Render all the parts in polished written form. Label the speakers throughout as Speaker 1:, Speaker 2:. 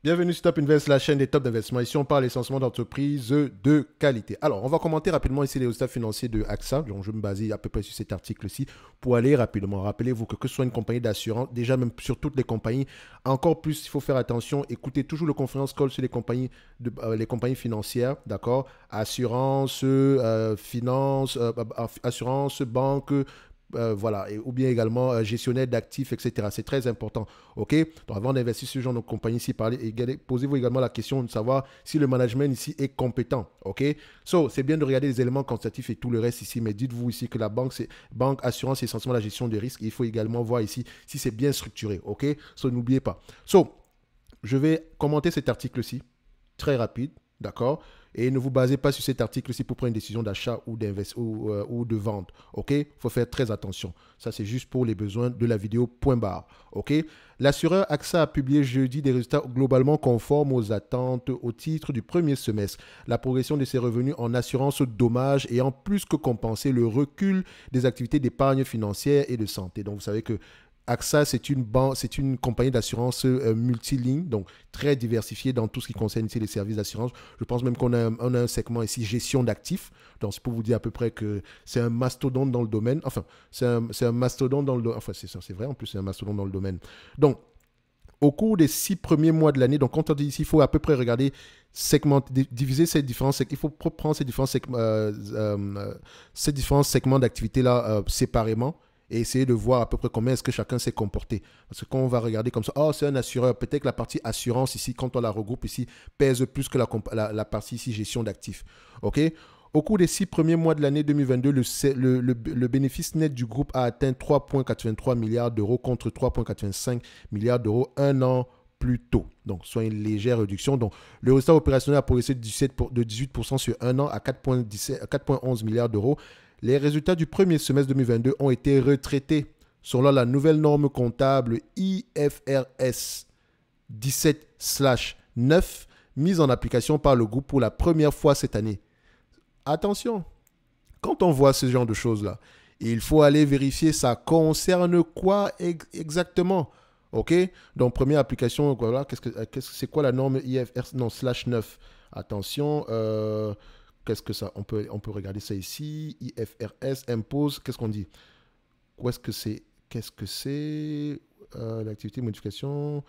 Speaker 1: Bienvenue sur Top Invest, la chaîne des top d'investissement. Ici, on parle essentiellement d'entreprises de qualité. Alors, on va commenter rapidement ici les résultats financiers de AXA. Donc, je vais me baser à peu près sur cet article-ci pour aller rapidement. Rappelez-vous que ce soit une compagnie d'assurance, déjà même sur toutes les compagnies, encore plus, il faut faire attention. Écoutez toujours le conference call sur les compagnies financières, d'accord? Assurance, finance, assurance, banque, voilà, ou bien également gestionnaire d'actifs, etc. C'est très important. OK? Donc, avant d'investir sur ce genre de compagnie ici, posez-vous également la question de savoir si le management ici est compétent. OK? So, c'est bien de regarder les éléments quantitatifs et tout le reste ici, mais dites-vous ici que la banque assurance, c'est essentiellement la gestion des risques. Il faut également voir ici si c'est bien structuré. OK? So, n'oubliez pas. So, je vais commenter cet article-ci, très rapide, d'accord? Et ne vous basez pas sur cet article-ci pour prendre une décision d'achat ou de vente. OK? Il faut faire très attention. Ça, c'est juste pour les besoins de la vidéo, point barre. OK? L'assureur AXA a publié jeudi des résultats globalement conformes aux attentes au titre du premier semestre. La progression de ses revenus en assurance dommages ayant plus que compensé le recul des activités d'épargne financière et de santé. Donc, vous savez que AXA, c'est une compagnie d'assurance multiligne, donc très diversifiée dans tout ce qui concerne ici les services d'assurance. Je pense même on a un segment ici gestion d'actifs. Donc, c'est pour vous dire à peu près que c'est un mastodonte dans le domaine. Enfin, c'est un mastodonte dans le domaine. Enfin, c'est ça, c'est vrai. En plus, c'est un mastodonte dans le domaine. Donc, au cours des 6 premiers mois de l'année, donc quand on dit ici, il faut à peu près regarder diviser ces différents segments. Il faut prendre ces différents segments d'activité-là séparément et essayer de voir à peu près comment est-ce que chacun s'est comporté. Parce que quand on va regarder comme ça, oh, c'est un assureur, peut-être que la partie assurance ici, quand on la regroupe ici, pèse plus que la partie ici gestion d'actifs. OK? Au cours des 6 premiers mois de l'année 2022, le bénéfice net du groupe a atteint 3,83 milliards d'euros contre 3,85 milliards d'euros un an plus tôt. Donc, soit une légère réduction. Donc, le résultat opérationnel a progressé de 18% sur un an à 4,11 milliards d'euros. Les résultats du premier semestre 2022 ont été retraités selon la nouvelle norme comptable IFRS 17/9 mise en application par le groupe pour la première fois cette année. Attention, quand on voit ce genre de choses-là, il faut aller vérifier ça concerne quoi exactement. OK? Donc, première application, voilà, c'est quoi la norme IFRS non, /9? Attention, qu'est-ce que ça? On peut regarder ça ici. IFRS impose, qu'est-ce qu'on dit? Où est-ce que c'est? Qu'est-ce que c'est? L'activité modification.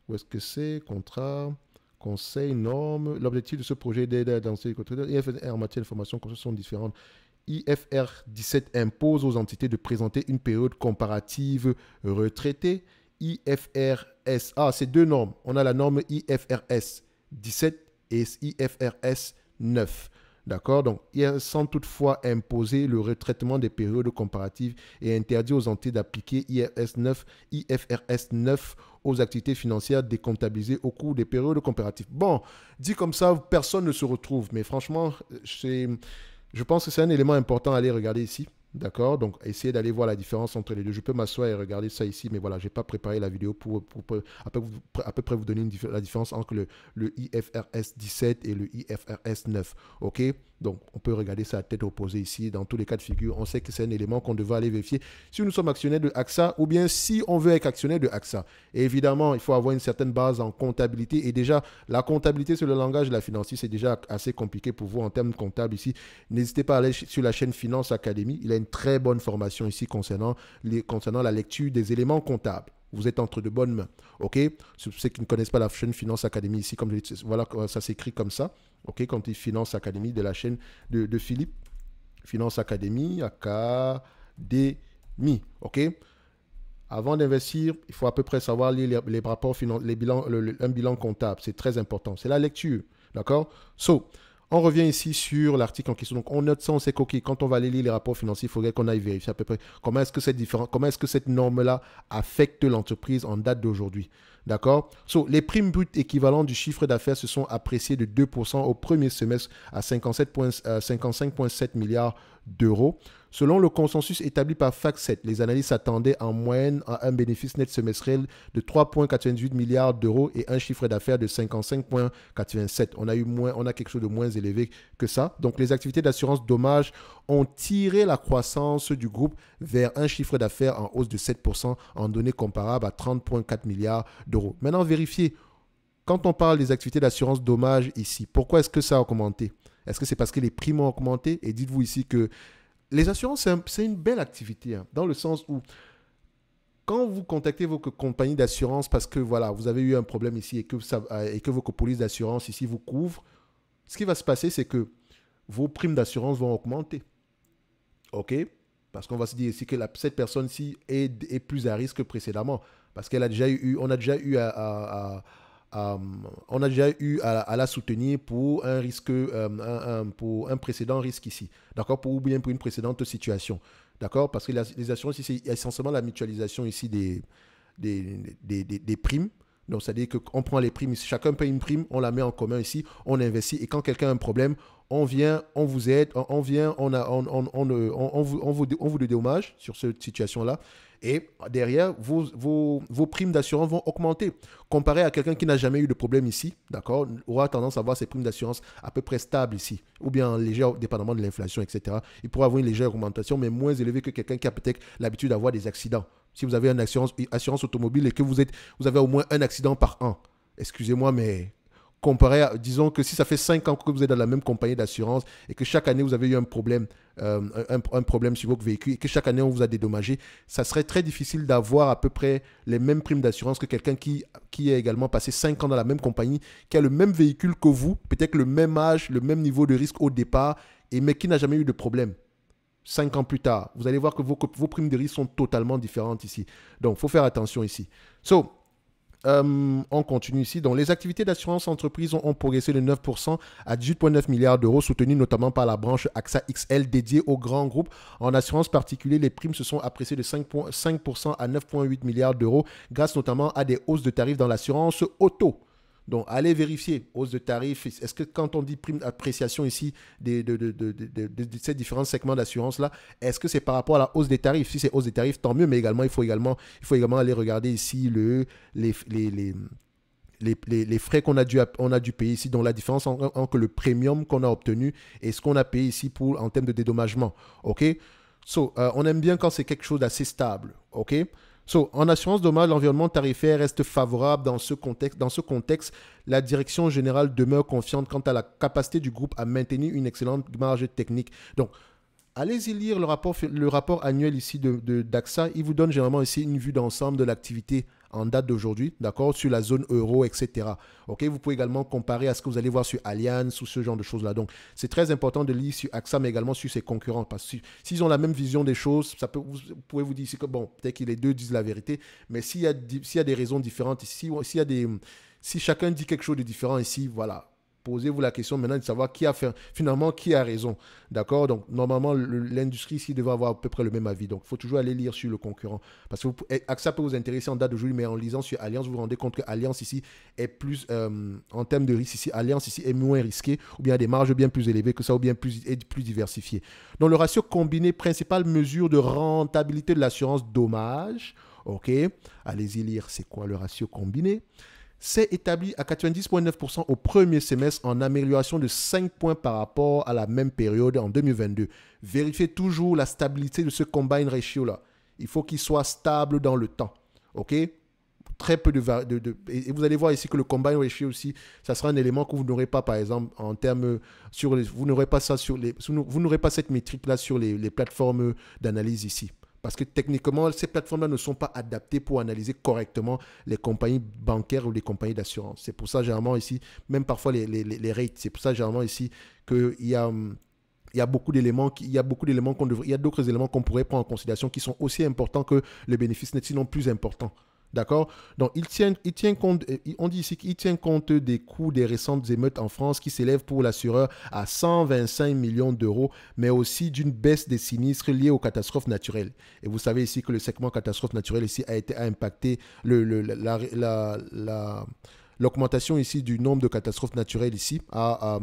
Speaker 1: Où est-ce que c'est? Contrat. Conseil, normes. L'objectif de ce projet d'aide à dans ces IFR en matière d'information sont différentes. IFR 17 impose aux entités de présenter une période comparative retraitée. IFRS, c'est deux normes. On a la norme IFRS 17 et IFRS 9. D'accord? Donc, sans toutefois imposer le retraitement des périodes comparatives et interdit aux entités d'appliquer IFRS 9 aux activités financières décomptabilisées au cours des périodes comparatives. Bon, dit comme ça, personne ne se retrouve. Mais franchement, je pense que c'est un élément important à aller regarder ici. D'accord? Donc, essayez d'aller voir la différence entre les deux. Je peux m'asseoir et regarder ça ici, mais voilà, je n'ai pas préparé la vidéo pour à peu près vous donner la différence entre le IFRS 17 et le IFRS 9. OK? Donc, on peut regarder ça à tête opposée ici. Dans tous les cas de figure, on sait que c'est un élément qu'on devrait aller vérifier si nous sommes actionnaires de AXA ou bien si on veut être actionnaire de AXA. Et évidemment, il faut avoir une certaine base en comptabilité. Et déjà, la comptabilité sur le langage de la finance, c'est déjà assez compliqué pour vous en termes comptables ici. N'hésitez pas à aller sur la chaîne Finance Academy. Il a une très bonne formation ici concernant la lecture des éléments comptables. Vous êtes entre de bonnes mains. OK? Ceux qui ne connaissent pas la chaîne Finance Academy ici, voilà, ça s'écrit comme ça. OK? Quand il Finance Academy de la chaîne de Philippe. Finance Academy, Académie. OK? Avant d'investir, il faut à peu près savoir lire les rapports financiers, un bilan comptable. C'est très important. C'est la lecture. D'accord? On revient ici sur l'article en question. Donc, on note ça, on sait que quand on va aller lire les rapports financiers, il faudrait qu'on aille vérifier à peu près comment est-ce que cette norme-là affecte l'entreprise en date d'aujourd'hui. D'accord? Les primes brutes équivalentes du chiffre d'affaires se sont appréciées de 2% au premier semestre à 55,7 milliards d'euros. Selon le consensus établi par FactSet, les analystes s'attendaient en moyenne à un bénéfice net semestriel de 3,98 milliards d'euros et un chiffre d'affaires de 55,87. On a quelque chose de moins élevé que ça. Donc, les activités d'assurance dommages ont tiré la croissance du groupe vers un chiffre d'affaires en hausse de 7% en données comparables à 30,4 milliards d'euros. Maintenant, vérifiez quand on parle des activités d'assurance dommage ici, pourquoi est-ce que ça a augmenté? Est-ce que c'est parce que les primes ont augmenté? Et dites-vous ici que les assurances, c'est une belle activité, hein, dans le sens où quand vous contactez vos compagnies d'assurance parce que voilà, vous avez eu un problème ici et que vos polices d'assurance ici vous couvrent, ce qui va se passer, c'est que vos primes d'assurance vont augmenter. OK? Parce qu'on va se dire ici que cette personne-ci est plus à risque que précédemment. Parce qu'on a déjà eu à la soutenir pour un risque, pour un précédent risque ici. D'accord? Ou bien pour une précédente situation. D'accord? Parce que les assurances ici, c'est essentiellement la mutualisation ici des primes. Donc, c'est-à-dire qu'on prend les primes, chacun paye une prime, on la met en commun ici, on investit. Et quand quelqu'un a un problème, on vient, on vous aide, on vient, on vous dédommage sur cette situation-là. Et derrière, vos primes d'assurance vont augmenter. Comparé à quelqu'un qui n'a jamais eu de problème ici, d'accord, aura tendance à avoir ses primes d'assurance à peu près stables ici, ou bien légère, dépendamment de l'inflation, etc. Il pourra avoir une légère augmentation, mais moins élevée que quelqu'un qui a peut-être l'habitude d'avoir des accidents. Si vous avez une assurance automobile et que vous avez au moins un accident par an, excusez-moi, mais comparé à, disons que si ça fait 5 ans que vous êtes dans la même compagnie d'assurance et que chaque année vous avez eu un problème sur votre véhicule et que chaque année on vous a dédommagé, ça serait très difficile d'avoir à peu près les mêmes primes d'assurance que quelqu'un qui a également passé 5 ans dans la même compagnie, qui a le même véhicule que vous, peut-être le même âge, le même niveau de risque au départ, mais qui n'a jamais eu de problème. 5 ans plus tard, vous allez voir que vos primes de risque sont totalement différentes ici. Donc, il faut faire attention ici. On continue ici. Donc, les activités d'assurance entreprise ont progressé de 9% à 18,9 milliards d'euros, soutenues notamment par la branche AXA XL dédiée aux grands groupes. En assurance particulière, les primes se sont appréciées de 5% à 9,8 milliards d'euros, grâce notamment à des hausses de tarifs dans l'assurance auto. Donc, allez vérifier, hausse de tarifs. Est-ce que quand on dit prime d'appréciation ici de ces différents segments d'assurance-là, est-ce que c'est par rapport à la hausse des tarifs? Si c'est hausse des tarifs, tant mieux, mais également, il faut également aller regarder ici les frais qu'on a dû payer ici, donc la différence entre le premium qu'on a obtenu et ce qu'on a payé ici en termes de dédommagement. OK? On aime bien quand c'est quelque chose d'assez stable. OK? En assurance dommage, l'environnement tarifaire reste favorable dans ce contexte. Dans ce contexte, la direction générale demeure confiante quant à la capacité du groupe à maintenir une excellente marge technique. Donc, allez-y lire le rapport annuel ici d'AXA. Il vous donne généralement ici une vue d'ensemble de l'activité en date d'aujourd'hui, d'accord, sur la zone euro, etc. Ok, vous pouvez également comparer à ce que vous allez voir sur Allianz ou ce genre de choses-là. Donc, c'est très important de lire sur AXA, mais également sur ses concurrents, parce que s'ils ont la même vision des choses, vous pouvez vous dire ici que, bon, peut-être que les deux disent la vérité, mais s'il y a des raisons différentes ici, si chacun dit quelque chose de différent ici, voilà. Posez-vous la question maintenant de savoir qui a raison. D'accord? Donc, normalement, l'industrie ici devrait avoir à peu près le même avis. Donc, il faut toujours aller lire sur le concurrent. Parce que AXA peut vous intéresser en date d'aujourd'hui, mais en lisant sur Allianz, vous vous rendez compte que Allianz ici est plus, en termes de risque ici, Allianz ici est moins risqué, ou bien a des marges bien plus élevées que ça, ou bien plus diversifié. Donc, le ratio combiné, principale mesure de rentabilité de l'assurance dommage. OK? Allez-y lire, c'est quoi le ratio combiné? C'est établi à 90,9% au premier semestre, en amélioration de 5 points par rapport à la même période en 2022. Vérifiez toujours la stabilité de ce combine ratio-là. Il faut qu'il soit stable dans le temps. OK? Très peu et vous allez voir ici que le combine ratio aussi, ça sera un élément que vous n'aurez pas, par exemple, en termes vous n'aurez pas ça vous n'aurez pas cette métrique-là sur les plateformes d'analyse ici. Parce que techniquement, ces plateformes-là ne sont pas adaptées pour analyser correctement les compagnies bancaires ou les compagnies d'assurance. C'est pour ça, généralement, ici, même parfois les rates, c'est pour ça, généralement, ici, qu'il y a beaucoup d'éléments, il y a d'autres éléments qu'on pourrait prendre en considération qui sont aussi importants que le bénéfice net, sinon plus importants. D'accord? Donc, on dit ici qu'il tient compte des coûts des récentes émeutes en France qui s'élèvent pour l'assureur à 125 millions d'euros, mais aussi d'une baisse des sinistres liés aux catastrophes naturelles. Et vous savez ici que le segment catastrophes naturelles ici a impacté l'augmentation ici du nombre de catastrophes naturelles ici a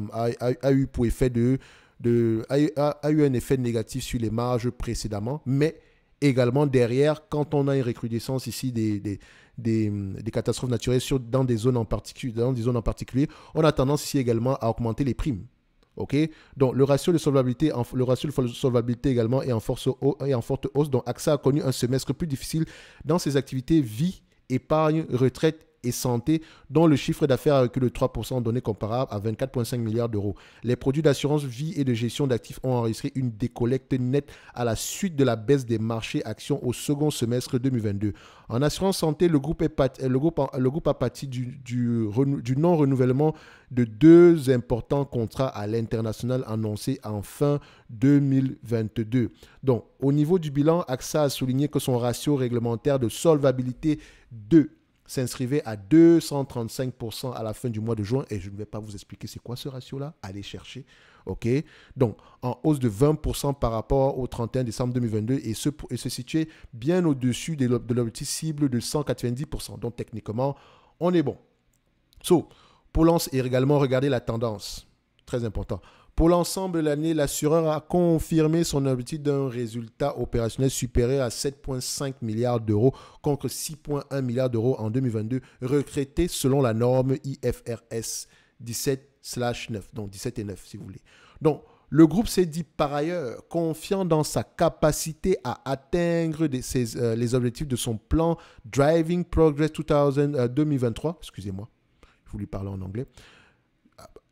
Speaker 1: eu pour effet a eu un effet négatif sur les marges précédemment, mais également derrière, quand on a une recrudescence ici des catastrophes naturelles dans des zones en particulier, on a tendance ici également à augmenter les primes. OK? Donc, le ratio de solvabilité également est en forte hausse. Donc, AXA a connu un semestre plus difficile dans ses activités vie, épargne, retraite et santé, dont le chiffre d'affaires a reculé de 3%, donné comparable à 24,5 milliards d'euros. Les produits d'assurance vie et de gestion d'actifs ont enregistré une décollecte nette à la suite de la baisse des marchés actions au second semestre 2022. En assurance santé, le groupe a pâti du non-renouvellement de 2 importants contrats à l'international annoncés en fin 2022. Donc, au niveau du bilan, AXA a souligné que son ratio réglementaire de solvabilité 2 s'inscrivait à 235% à la fin du mois de juin. Et je ne vais pas vous expliquer c'est quoi ce ratio-là. Allez chercher. OK? Donc, en hausse de 20% par rapport au 31 décembre 2022 et se situait bien au-dessus de l'objectif cible de 190%. Donc, techniquement, on est bon. Pour également regarder la tendance. Très important. Pour l'ensemble de l'année, l'assureur a confirmé son objectif d'un résultat opérationnel supérieur à 7,5 milliards d'euros contre 6,1 milliards d'euros en 2022, recrété selon la norme IFRS 17/9, donc 17 et 9 si vous voulez. Donc, le groupe s'est dit par ailleurs confiant dans sa capacité à atteindre les objectifs de son plan Driving Progress 2023. Excusez-moi, je vous lui parler en anglais.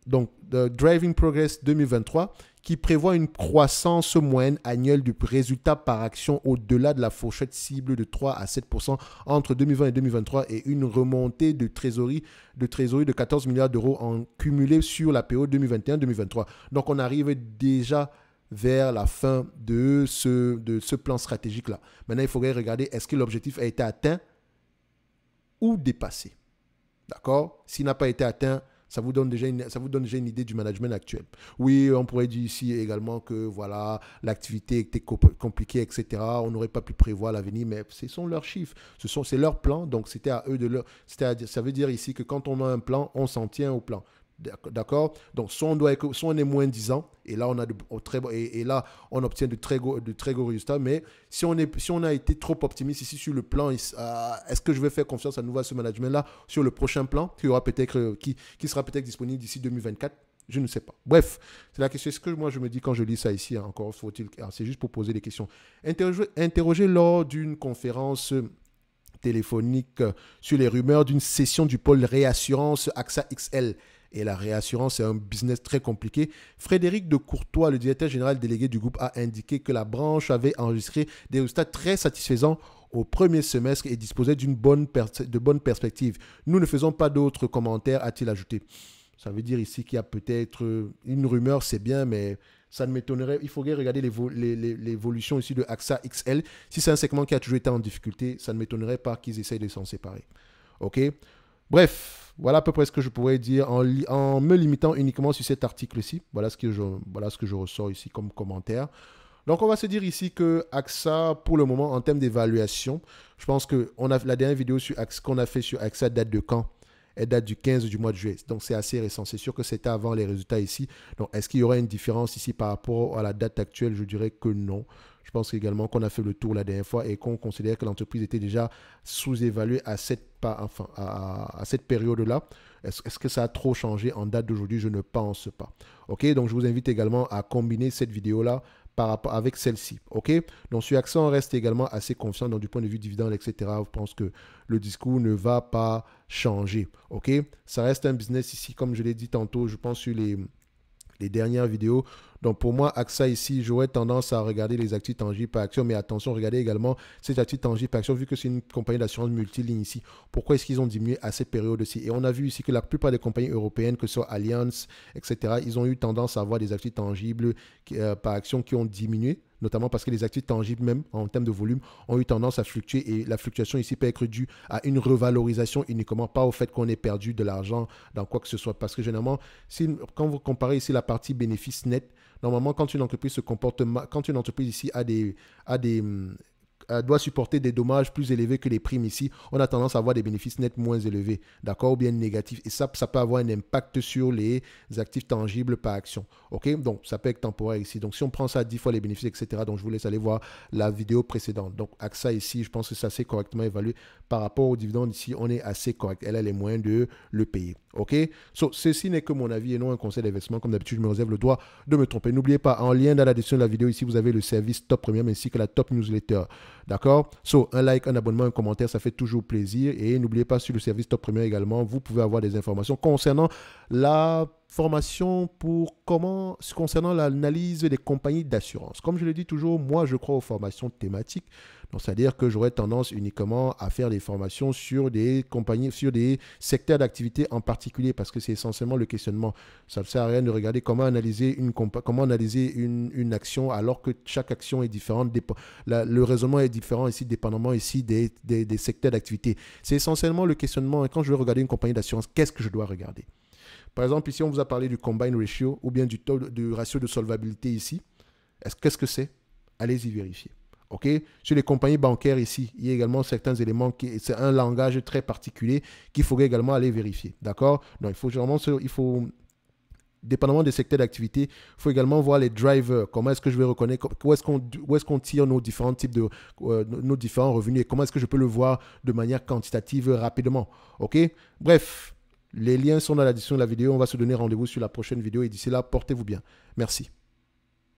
Speaker 1: Donc, Driving Progress 2023, qui prévoit une croissance moyenne annuelle du résultat par action au-delà de la fourchette cible de 3 à 7% entre 2020 et 2023 et une remontée de trésorerie de 14 milliards d'euros en cumulé sur la période 2021-2023. Donc, on arrive déjà vers la fin de ce plan stratégique-là. Maintenant, il faudrait regarder est-ce que l'objectif a été atteint ou dépassé. D'accord? S'il n'a pas été atteint, ça vous donne déjà une idée du management actuel. Oui, on pourrait dire ici également que voilà, l'activité était compliquée, etc. On n'aurait pas pu prévoir l'avenir, mais ce sont leurs chiffres, c'est leur plan. Donc, c'était à eux ça veut dire ici que quand on a un plan, on s'en tient au plan. D'accord? Donc, soit on est moins 10 ans, et là, on obtient de très gros résultats. Mais si on a été trop optimiste ici sur le plan, est-ce que je vais faire confiance à nouveau à ce management-là sur le prochain plan qui sera peut-être disponible d'ici 2024? Je ne sais pas. Bref, c'est la question. C'est ce que moi, je me dis quand je lis ça ici. Encore faut-il. C'est juste pour poser des questions. Interrogé lors d'une conférence téléphonique sur les rumeurs d'une cession du pôle réassurance AXA XL. Et la réassurance est un business très compliqué. Frédéric de Courtois, le directeur général délégué du groupe, a indiqué que la branche avait enregistré des résultats très satisfaisants au premier semestre et disposait de bonnes perspectives. Nous ne faisons pas d'autres commentaires, a-t-il ajouté. Ça veut dire ici qu'il y a peut-être une rumeur, c'est bien, mais ça ne m'étonnerait. Il faudrait regarder l'évolution ici de AXA XL. Si c'est un segment qui a toujours été en difficulté, ça ne m'étonnerait pas qu'ils essayent de s'en séparer. OK? Bref. Voilà à peu près ce que je pourrais dire en me limitant uniquement sur cet article-ci. Voilà ce que je ressors ici comme commentaire. Donc, on va se dire ici que AXA, pour le moment, en termes d'évaluation, je pense que la dernière vidéo qu'on a fait sur AXA date de quand? Elle date du 15 du mois de juillet. Donc, c'est assez récent. C'est sûr que c'était avant les résultats ici. Donc, est-ce qu'il y aura une différence ici par rapport à la date actuelle? Je dirais que non. Je pense également qu'on a fait le tour la dernière fois et qu'on considère que l'entreprise était déjà sous-évaluée à cette période-là. Est-ce que ça a trop changé en date d'aujourd'hui? Je ne pense pas. OK? Donc, je vous invite également à combiner cette vidéo-là avec celle-ci. OK? Donc, sur AXA, on reste également assez confiant du point de vue dividende, etc. Je pense que le discours ne va pas changer. OK? Ça reste un business ici, comme je l'ai dit tantôt, je pense sur les dernières vidéos. Donc, pour moi, AXA ici, j'aurais tendance à regarder les actifs tangibles par action, mais attention, regardez également ces actifs tangibles par action, vu que c'est une compagnie d'assurance multiligne ici. Pourquoi est-ce qu'ils ont diminué à cette période-ci? Et on a vu ici que la plupart des compagnies européennes, que ce soit Allianz, etc., ils ont eu tendance à avoir des actifs tangibles par action qui ont diminué, notamment parce que les actifs tangibles, même en termes de volume, ont eu tendance à fluctuer. Et la fluctuation ici peut être due à une revalorisation uniquement, pas au fait qu'on ait perdu de l'argent dans quoi que ce soit. Parce que généralement, quand vous comparez ici la partie bénéfice net, normalement, quand une entreprise se comporte mal, quand une entreprise ici doit supporter des dommages plus élevés que les primes ici, on a tendance à avoir des bénéfices nets moins élevés, d'accord, ou bien négatifs. Et ça peut avoir un impact sur les actifs tangibles par action. OK? Donc, ça peut être temporaire ici. Donc, si on prend ça à 10 fois les bénéfices, etc., donc je vous laisse aller voir la vidéo précédente. Donc, AXA ici, je pense que c'est assez correctement évalué. Par rapport aux dividendes ici, on est assez correct. Elle a les moyens de le payer. OK? Ceci n'est que mon avis et non un conseil d'investissement. Comme d'habitude, je me réserve le droit de me tromper. N'oubliez pas, en lien dans la description de la vidéo, ici, vous avez le service Top Premium ainsi que la Top Newsletter. D'accord? So, un like, un abonnement, un commentaire, ça fait toujours plaisir. Et n'oubliez pas, sur le service Top Premier également, vous pouvez avoir des informations concernant la formation concernant l'analyse des compagnies d'assurance. Comme je le dis toujours, moi, je crois aux formations thématiques. Donc, c'est-à-dire que j'aurais tendance uniquement à faire des formations sur des compagnies, sur des secteurs d'activité en particulier, parce que c'est essentiellement le questionnement. Ça ne sert à rien de regarder comment analyser une action alors que chaque action est différente. Le raisonnement est différent ici, dépendamment ici des secteurs d'activité. C'est essentiellement le questionnement. Et quand je vais regarder une compagnie d'assurance, qu'est-ce que je dois regarder? Par exemple, ici, on vous a parlé du combine ratio ou bien du ratio de solvabilité ici. Qu'est-ce que c'est? Allez-y vérifier. OK? Sur les compagnies bancaires ici, il y a également certains éléments c'est un langage très particulier qu'il faudrait également aller vérifier. D'accord? Donc, dépendamment des secteurs d'activité, il faut également voir les drivers. Comment est-ce que je vais reconnaître, où est-ce qu'on tire nos différents types nos différents revenus et comment est-ce que je peux le voir de manière quantitative rapidement. OK? Bref, les liens sont dans la description de la vidéo. On va se donner rendez-vous sur la prochaine vidéo et d'ici là, portez-vous bien. Merci.